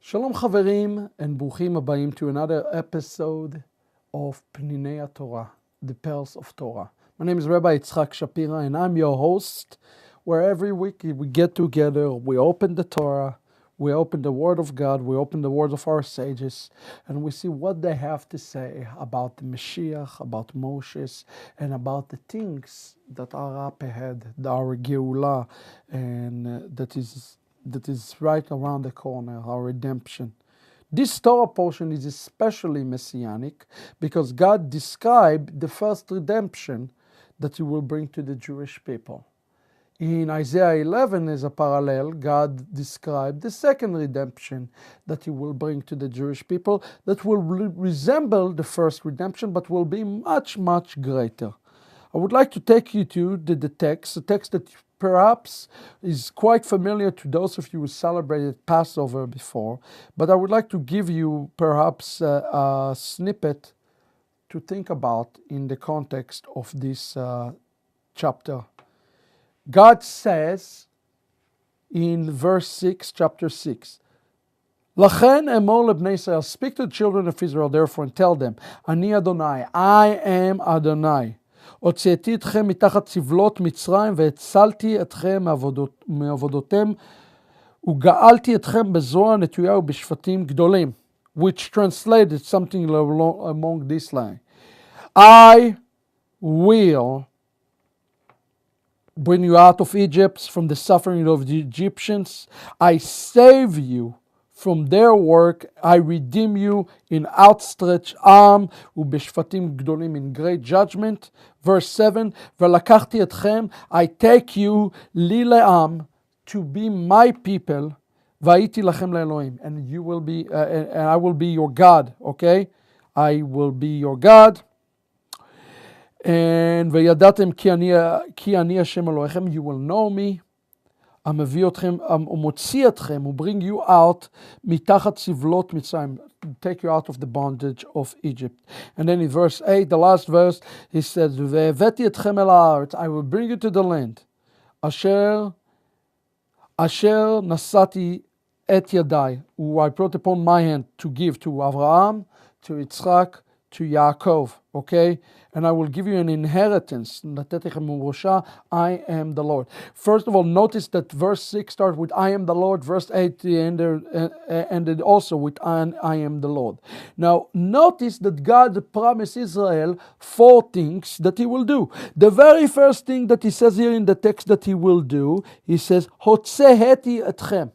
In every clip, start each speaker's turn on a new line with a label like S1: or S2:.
S1: Shalom Chaverim, and Bruchim Abayim to another episode of Pninei Torah, the Pearls of Torah. My name is Rabbi Yitzchak Shapira, and I'm your host, where every week we get together, we open the Torah, we open the Word of God, we open the words of our sages, and we see what they have to say about the Mashiach, about Moses, and about the things that are up ahead, our Geulah, and that is right around the corner, our redemption. This Torah portion is especially messianic because God described the first redemption that He will bring to the Jewish people. In Isaiah 11, as a parallel, God described the second redemption that He will bring to the Jewish people that will resemble the first redemption but will be much, much greater. I would like to take you to the text, a text that perhaps is quite familiar to those of you who celebrated Passover before, but I would like to give you perhaps a snippet to think about in the context of this chapter. God says in verse 6, chapter 6, Lachen emor lebnei Israel, speak to the children of Israel therefore and tell them, Ani Adonai, I am Adonai. הוצאתי אתכם מתחת סבלות מצרים והצלתי אתכם מעבודותיהם וגאלתי אתכם בזרוע נטויה ובשפטים גדולים, which translated something among this line. I will bring you out of Egypt from the suffering of the Egyptians. I save you from their work. I redeem you in outstretched arm, ובשפטים גדולים, in great judgment. Verse 7, ולקחתי אתכם, I take you לי לעם, to be my people, והייתי לכם לאלוהים, and you will be, and I will be your God, okay? I will be your God. And וידעתם כי אני השם אלוהיכם, you will know me. המביא אתכם, ומוציא אתכם, הוא bring you out מתחת סבלות מצרים, take you out of the bondage of Egypt. And then in verse 8, the last verse, he says, והבאתי אתכם אל הארץ, I will bring you to the land, אשר נשאתי את ידי, who I brought upon my hand to give to Abraham, to Yitzchak, to Yaakov, okay? And I will give you an inheritance. I am the Lord. First of all, notice that verse 6 starts with I am the Lord. Verse 8 ended also with I am the Lord. Now, notice that God promised Israel 4 things that He will do. The very first thing that He says here in the text that He will do, He says, Hotzeheti etchem.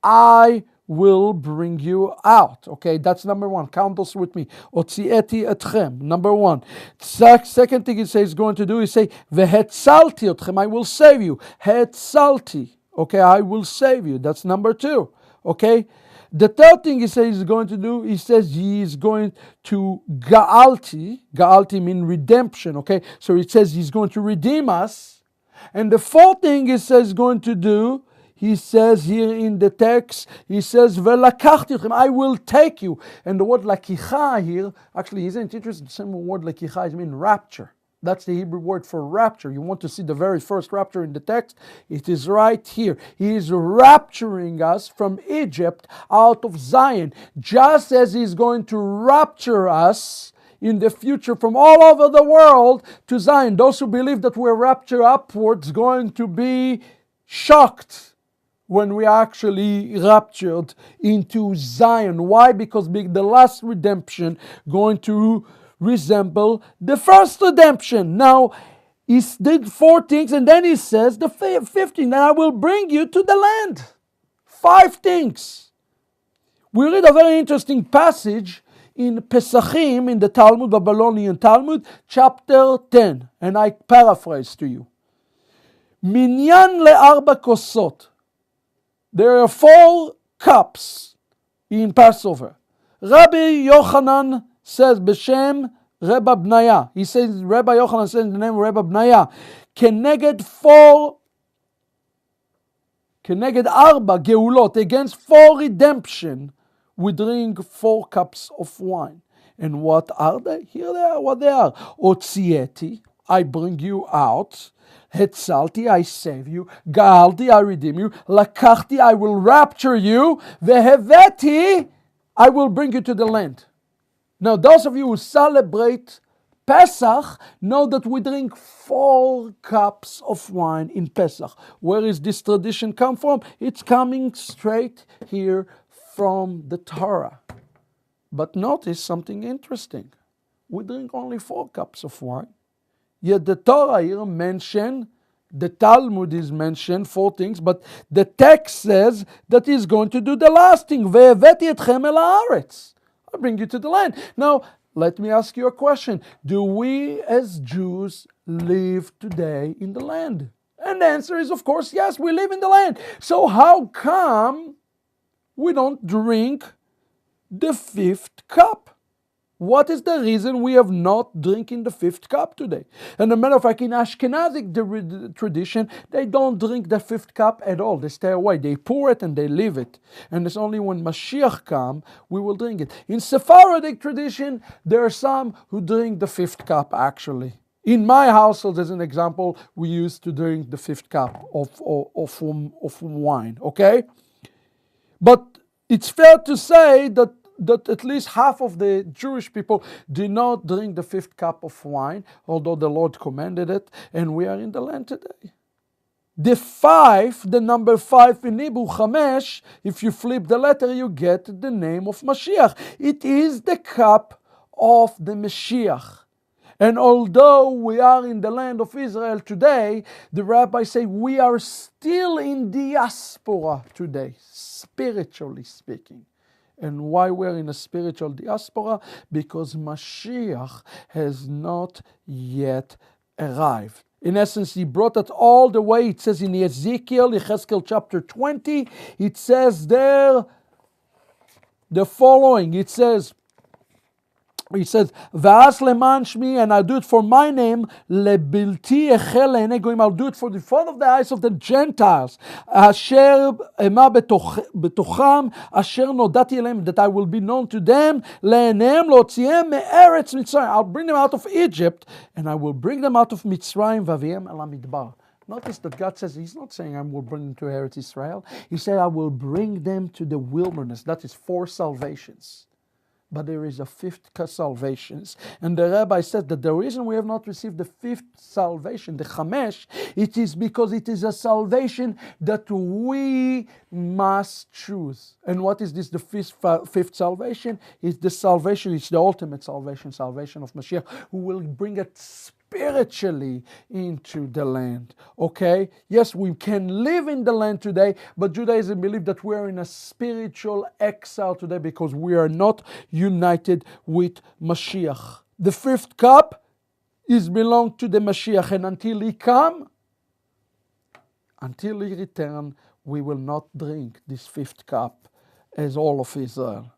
S1: I will bring you out. Okay, that's number 1. Count those with me. Otzieti etchem. Number 1. Second thing He says He's going to do, He say, Vehetzalti etchem. I will save you. Hetzalti. Okay, I will save you. That's number 2. Okay. The third thing He says He's going to do, He says He is going to ga'alti. Ga'alti means redemption. Okay, so He says He's going to redeem us. And the fourth thing He says He's going to do, He says here in the text, He says, "Velakachti etchem," I will take you. And the word lakicha here, actually, isn't it interesting? The same word lakicha means rapture. That's the Hebrew word for rapture. You want to see the very first rapture in the text? It is right here. He is rapturing us from Egypt out of Zion, just as He's going to rapture us in the future from all over the world to Zion. Those who believe that we're raptured upwards going to be shocked when we are actually raptured into Zion. Why? Because the last redemption going to resemble the first redemption. Now, He did 4 things, and then He says the 15, and I will bring you to the land. 5 things. We read a very interesting passage in Pesachim, in the Talmud, Babylonian Talmud, chapter 10, and I paraphrase to you. Minyan le'arba kosot. There are 4 cups in Passover. Rabbi Yochanan says, B'Shem Reba Bnaya. He says, Rabbi Yochanan says in the name of Reba Bnaya, Keneged arba geulot, against 4 redemption, we drink 4 cups of wine. And what are they? Here they are, what they are. Otzieti, I bring you out. Hetzalti, I save you. Ga'alti, I redeem you. Lakachti, I will rapture you. Veheveti, I will bring you to the land. Now, those of you who celebrate Pesach know that we drink 4 cups of wine in Pesach. Where is this tradition come from? It's coming straight here from the Torah. But notice something interesting. We drink only 4 cups of wine. Yet the Torah here mentioned, the Talmud is mentioned 4 things, but the text says that he's going to do the last thing. Ve'eveti etchem el haaretz. I'll bring you to the land. Now, let me ask you a question. Do we as Jews live today in the land? And the answer is, of course, yes, we live in the land. So how come we don't drink the 5th cup? What is the reason we have not drinking the 5th cup today? And as a matter of fact, in Ashkenazic tradition, they don't drink the 5th cup at all. They stay away. They pour it and they leave it. And it's only when Mashiach comes, we will drink it. In Sephardic tradition, there are some who drink the 5th cup, actually. In my household, as an example, we used to drink the 5th cup of wine, okay? But it's fair to say that at least half of the Jewish people do not drink the 5th cup of wine, although the Lord commanded it, and we are in the land today. The number 5 in Hebrew, Chamesh, if you flip the letter, you get the name of Mashiach. It is the cup of the Mashiach. And although we are in the land of Israel today, the rabbis say we are still in diaspora today, spiritually speaking. And why we're in a spiritual diaspora? Because Mashiach has not yet arrived. In essence, he brought it all the way. It says in Ezekiel chapter 20, it says there the following. It says, V'as leman shmi, and I'll do it for my name, lebilti echel le'enei goyim, I'll do it for the front of the eyes of the Gentiles, asher ema betocham, asher nodati elem, that I will be known to them, le'eneim lotziem me'eretz Mitzrayim, I'll bring them out of Egypt, and I will bring them out of Mitzrayim, v'aviem el hamidbar. Notice that God says, he's not saying I will bring them to Eretz Israel. He said, I will bring them to the wilderness. That is 4 salvations. But there is a 5th salvation. And the rabbi said that the reason we have not received the 5th salvation, the Chamesh, it is because it is a salvation that we must choose. And what is this, the 5th salvation? It's the salvation, it's the ultimate salvation of Mashiach, who will bring it spiritually into the land. Okay? Yes, we can live in the land today, but Judaism believes that we are in a spiritual exile today because we are not united with Mashiach. The 5th cup is belong to the Mashiach, and until he come, until he return, we will not drink this 5th cup as all of Israel.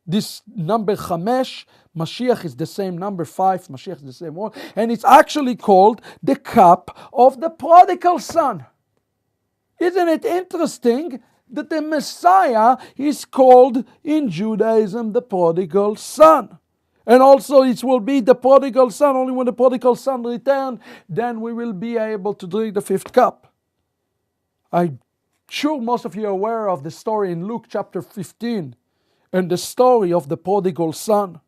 S1: This number Chamesh, Mashiach is the same number 5, Mashiach is the same one, and it's actually called the cup of the prodigal son. Isn't it interesting that the Messiah is called in Judaism the prodigal son? And also it will be the prodigal son, only when the prodigal son returns, then we will be able to drink the 5th cup. I'm sure most of you are aware of the story in Luke chapter 15, and the story of the prodigal son.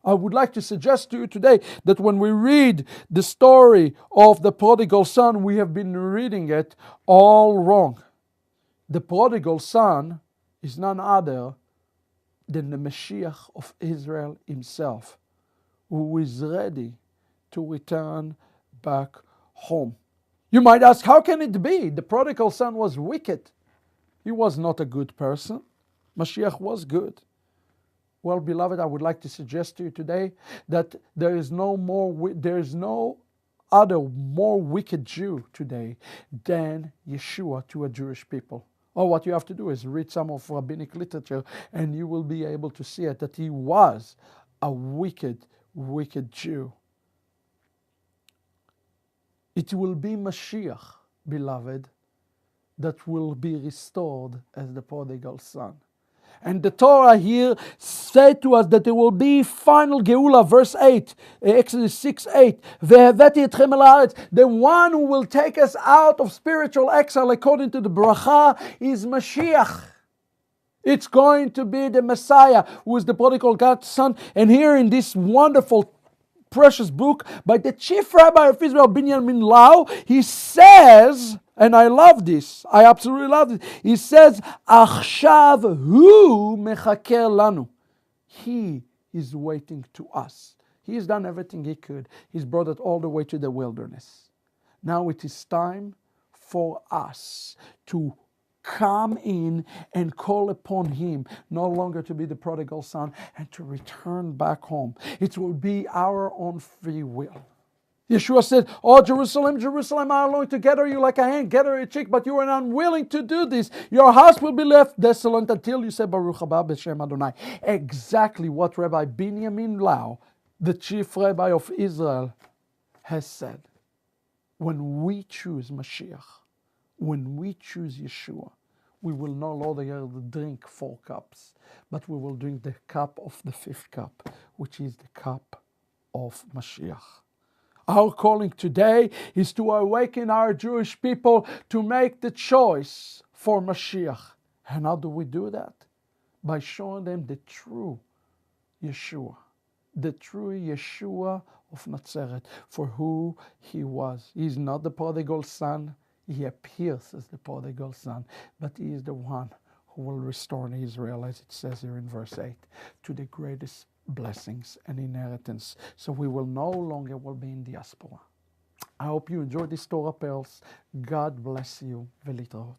S1: I would like to suggest to you today that when we read the story of the prodigal son, we have been reading it all wrong. The prodigal son is none other than the Mashiach of Israel himself, who is ready to return back home. You might ask, how can it be? The prodigal son was wicked. He was not a good person. Mashiach was good. Well, beloved, I would like to suggest to you today that there is no other more wicked Jew today than Yeshua to a Jewish people. All what you have to do is read some of rabbinic literature and you will be able to see it, that he was a wicked, wicked Jew. It will be Mashiach, beloved, that will be restored as the prodigal son. And the Torah here said to us that there will be final Geula, verse 8, Exodus 6:8. Ve'haveti etchem el haaretz. The one who will take us out of spiritual exile according to the bracha is Mashiach. It's going to be the Messiah, who is the prodigal God's son. And here in this wonderful, precious book by the chief rabbi of Israel, Binyamin Lau, he says, and I love this, I absolutely love it. He says, Achshav hu mechaker lanu. He is waiting to us. He has done everything he could. He's brought it all the way to the wilderness. Now it is time for us to come in and call upon him, no longer to be the prodigal son, and to return back home. It will be our own free will. Yeshua said, oh, Jerusalem, Jerusalem, I long to gather you like a hen, gather a chick, but you are unwilling to do this. Your house will be left desolate until you say, Baruch haba b'shem Adonai. Exactly what Rabbi Binyamin Lau, the chief rabbi of Israel, has said. When we choose Mashiach, when we choose Yeshua, we will no longer drink 4 cups, but we will drink the cup of the 5th cup, which is the cup of Mashiach. Our calling today is to awaken our Jewish people to make the choice for Mashiach. And how do we do that? By showing them the true Yeshua, the true Yeshua of Nazareth, for who he was. He's not the prodigal son. He appears as the prodigal son, but he is the one who will restore Israel, as it says here in verse 8, to the greatest blessings and inheritance. So we will no longer be in diaspora. I hope you enjoyed this Torah Pearls. God bless you. Velitraot.